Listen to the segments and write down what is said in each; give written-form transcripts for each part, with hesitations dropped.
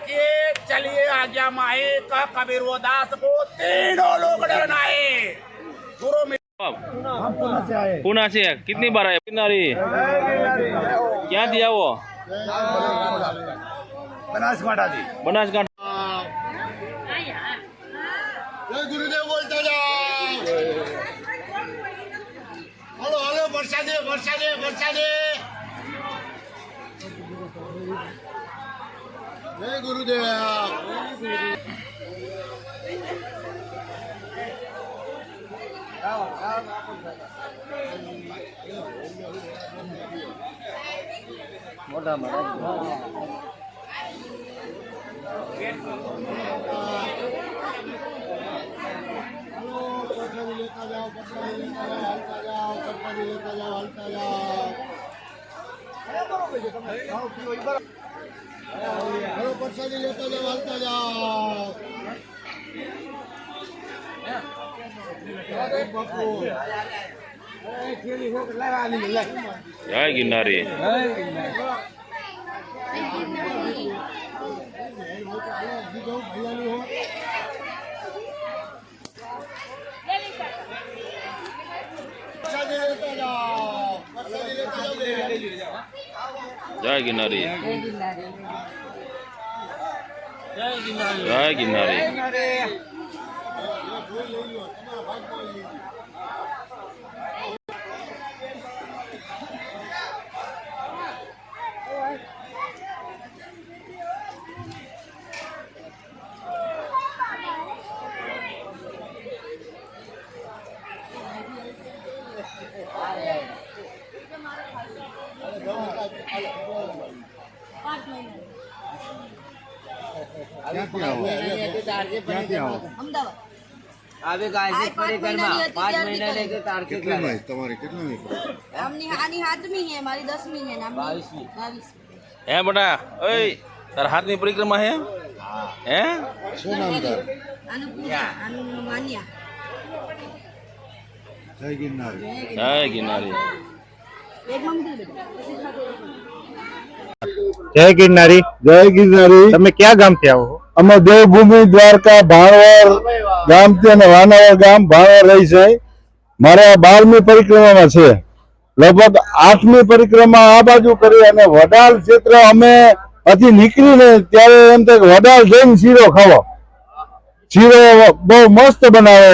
रखिए, चलिए आज्ञा माए कह कबीर वो दास को तीनों लोग डरनाए। गुरु हम पुणे से आए। पुणे से कितनी बार आए किनारी? क्या दिया वो? बनासकांठा जी। बनासकांठा। जय गुरुदेव बोलता जाओ। हेलो हेलो वर्षा दे वर्षा दे वर्षा दे। जय गुरुदेव। मोटा प्रसादी लेता जाओ हलता जाओ। जय गिरनारी। जय गिरनारी। जय गिरनारी। हमारी 10वीं है ना 22वीं। है बेटा ओए तार हाथ में परिक्रमा है हैं? अनुपूजा अनुमान्या। जय गिरनारी। जय गिरनारी। एक मंदिर જય ગિરનારી। જય ગિરનારી। તમે ક્યાં ગામથી આવો? અમે દેવભૂમિ દ્વારકા ભાણવર ગામથી અને વાનાવર ગામ ભાણવર રહી છે। મારે 12મી પરિક્રમામાં છે। લગભગ 8મી પરિક્રમા આ બાજુ કરી અને વડાલ ક્ષેત્ર અમે અહીંથી નીકળીને ત્યારે એમ થાય કે વડાલ જઈને શીરો ખાવો। શીરો બહુ મસ્ત બનાવે,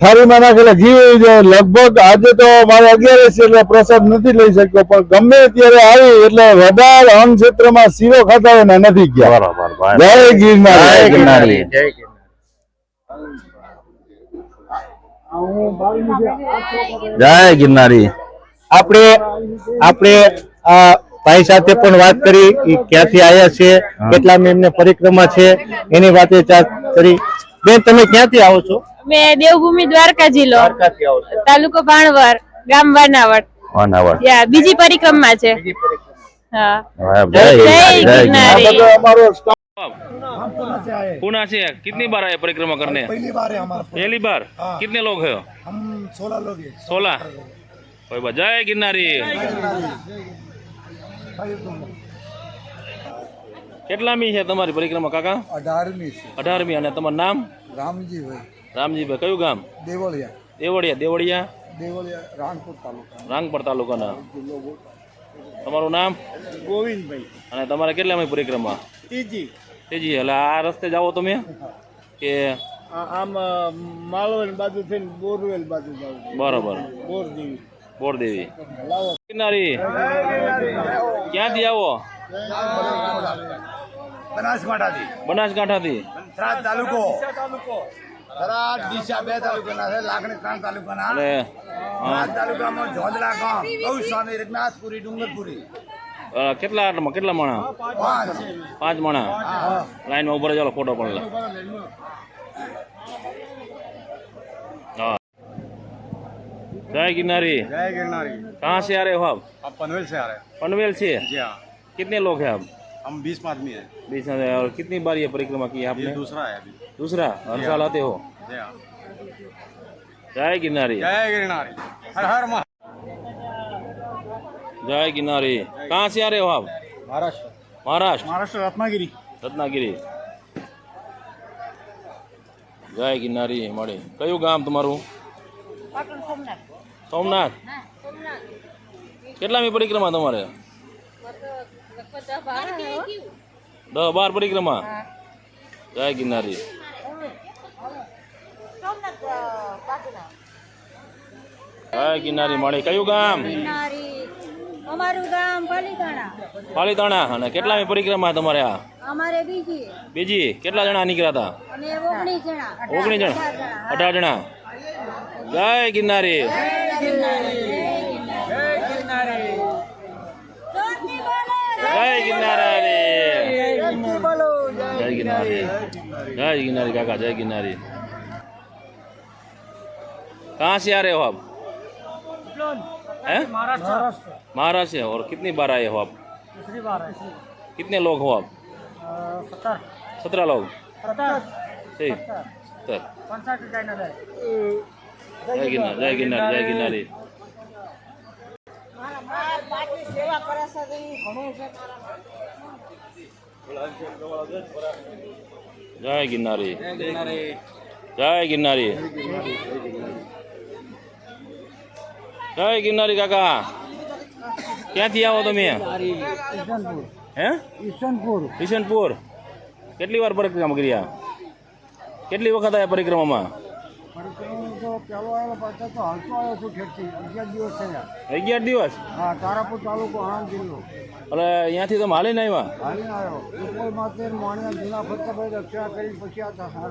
થાળીમાં નાખેલા ઘી હોય છે। લગભગ આજે તો મારે 11 છે એટલે પ્રસાદ નથી લઈ શક્યો, પણ ગમે ત્યારે આવી એટલે વડાલ અન્ન ક્ષેત્રમાં શીરો ખાતા હોય ને નથી ગયા। બરાબર। જય ગિરનારી। જય ગિરનારી। જય ગિરનારી। જય ગિરનારી। આપણે આપણે આ ભાઈ સાથે પણ વાત કરી, ક્યાંથી આવ્યા છે, કેટલામી એમને પરિક્રમા છે એની વાતે વાત કરી। બેન તમે ક્યાંથી આવો છો? मैं देवभूमि द्वारका जिलो तालुको भाणवर गाम वानावड़ या बीजी परिक्रमा छे। हां जय गिरनारी। हम पुणे से आए। पुणे से कितनी बार आए परिक्रमा करने? पहली बार है हमारा। पहली बार। कितने लोग हैं? हम 16 लोग हैं। 16। कोई बात। जय गिरनारी। કેટલામી છે તમારી પરિક્રમા કાકા? 18મી છે। 18મી। અને તમારું નામ? રામજી ભાઈ। રામજીભાઈ। કયું ગામ? દેવળિયા। દેવળિયા। દેવળિયા દેવળિયા રાણપુર તાલુકા। રાંગપર તાલુકાના। તમારું નામ? ગોવિંદભાઈ। અને તમારે કેટલામી પરિક્રમા? ત્રીજી। તેજી। એટલે આ રસ્તે જાઓ તમે કે આમ માળવણ બાજુ થઈને બોરવેલ બાજુ જાવ? બરાબર। બોરદેવી। બોરદેવી। કિનારી ક્યાંથી આવો? બનાસકાંઠાથી। બનાસકાંઠાથી। થરાદ તાલુકો થરાદ ડીસા 2 તાલુકાના છે, લાખણી 3 તાલુકાના। અને થરાદ તાલુકામાં જોધલા ગામ, ગૌસ્વામી, રઘનાથપુરી, ડુંગરપુરી। કેટલા આટમાં કેટલા માણા? 5 માણા। લાઈનમાં ઉભા ચાલો ફોટો પણ લે। हाँ। जय गिरनारी। जय गिरनारी। कहाँ से आ रहे हो आप? आप पनवेल से आ रहे हैं? पनवेल से। जी हाँ। कितने लोग हैं आप? हम 20 आदमी हैं। 20। और कितनी बार ये परिक्रमा की आपने? ये दूसरा है अभी। दूसरा। हर साल आते हो? जी हाँ। जय गिरनारी। जय गिरनारी। हर हर महा। जय गिरनारी। कहाँ से आ रहे हो आप? महाराष्ट्र। महाराष्ट्र। महाराष्ट्र रत्नागिरी। રત્નાગીરી. જય ગિરનારી મળી. કયું ગામ તમારું? સોમનાથ. કેટલામી પરિક્રમા તમારે? 10-12 પરિક્રમા. જય ગિરનારી. જય ગિરનારી મળી. કયું ગામ? અમારું ગામ પાલીતાણા. પાલીતાણા. અને કેટલામી પરિક્રમા તમારે આ? અમારે બીજી બીજી. કેટલા જણા નીકળ્યા હતા? અને 19 જણા. 19 જણા. 18 જણા. જય ગિરનારી. જય ગિરનારી. જય ગિરનારી. जय गिरनारी काका, जय गिरनारी। कहाँ से आ रहे हो आप? महाराष्ट्र से। और कितनी बार आए हो आप? दूसरी बार है। कितने लोग हो आप? 17 लोग। सही। 65 चैनल है। जय गिरनारी, जय गिरनारी, जय गिरनारी। सेवा करे છે ઘણું છે। जय गिरनारी, जय गिरनारी, जय गिरनारी काका। क्या थी आओ તમે? હે? ઈશનપુર। કેટલી વાર પરિક્રમા કર્યા? કેટલી વખત આયા પરિક્રમામાં? તો પેલો આવેલો પાછો તો હાલતો આવ્યો છું ખેડથી 11 દિવસ થયા। 11 દિવસ? હા, તારાપુર તાલુકો આણંદ જિલ્લો। એટલે અહીંયાથી તમે હાલીને આવ્યા? હાલીને આવ્યો। ઉપર માથે મોણિયા જૂના ફતેભાઈ રક્ષા કરી પછી આ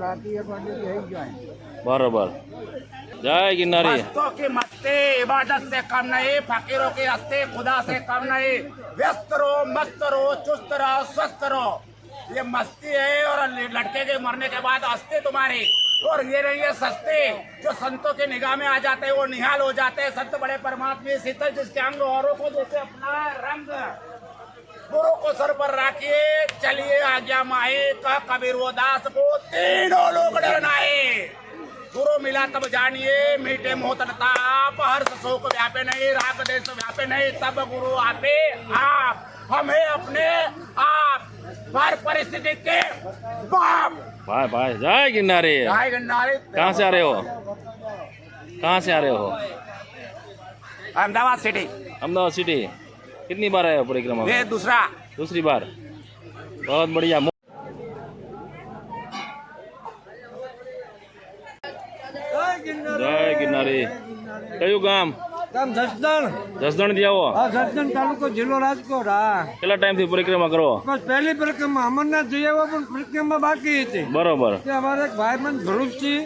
રાતે 1 વાગે થઈ જાય। बराबर। जय गिरनारी। मस्तों की मस्ती इबादत से कम नहीं, फकीरों की हस्ती खुदा से कम नहीं। व्यस्त रहो, मस्त रहो, चुस्त रहो, स्वस्थ रहो। ये मस्ती है और लड़के के मरने के बाद हस्ती तुम्हारी। और ये नहीं है सस्ते जो संतों की निगाह में आ जाते हैं, वो निहाल हो जाते हैं। संत बड़े परमात्मा शीतल जिसके अंग औरों को जैसे अपना रंग। गुरु को सर पर रखिए, चलिए आज्ञा माही का कबीर वो दास को तीनों लोग डरनाए। गुरु मिला तब जानिए, मीठे मोहतन ताप, हर्ष शोक व्यापे नहीं, राग देश व्यापे नहीं, तब गुरु आपे आप। हमें अपने आप हर परिस्थिति के बाप। भाई भाई जय गिरनारी। जय गिरनारी। कहाँ से आ रहे हो? कहाँ से आ रहे हो? अहमदाबाद सिटी। अहमदाबाद सिटी। कितनी बार आए हो परिक्रमा में? ये दूसरी बार। बहुत बढ़िया। जय गिरनारी। કયું ગામ? ગામ જસદણ। જસદણ થી આવો? હા, જસદણ તાલુકો જિલ્લો રાજકોટ। હા, કેટલા ટાઈમ થી પરિક્રમા કરો? બસ પહેલી પરિક્રમા અમરનાથ જઈ આવ્યો પણ પરિક્રમા બાકી હતી। બરોબર। કે અમારે એક ભાઈબંધ ભરૂચથી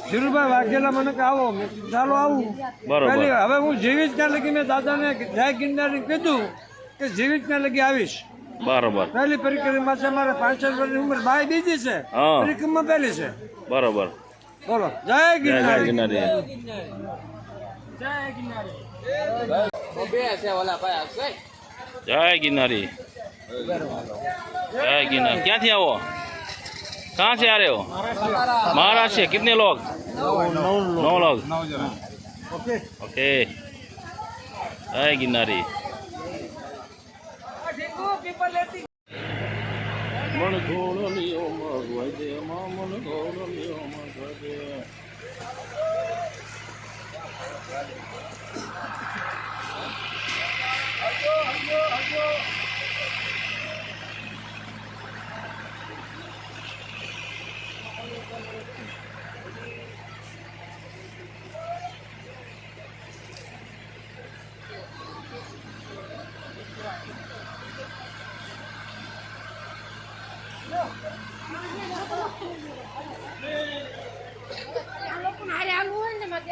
ધીરુભાઈ વાઘેલા મને કે આવો, મેં કીધું ચાલો આવું। બરોબર। પહેલી હવે હું જીવિત ત્યાં લગી મેં દાદાને જય ગિરનારી કીધું કે જીવિત ત્યાં લગી આવીશ। બરોબર। પહેલી પરિક્રમા છે અમારે 65 વર્ષની ઉંમર, ભાઈ બીજી છે, હા। પરિક્રમા પહેલી છે। બરોબર। બોલો જય જય ગિરનારી। ગિરનારી। जय गिरनारी। जय गिरनारी। क्या थी वो? कहाँ से आ रहे हो? महाराष्ट्र से। कितने लोग? 9 लोग। ओके। जय गिरनारी। मन घोड़ लियो मगवजे, मन घोड़ लियो मगवजे। આ લોકો મારે આવું હોય ને મત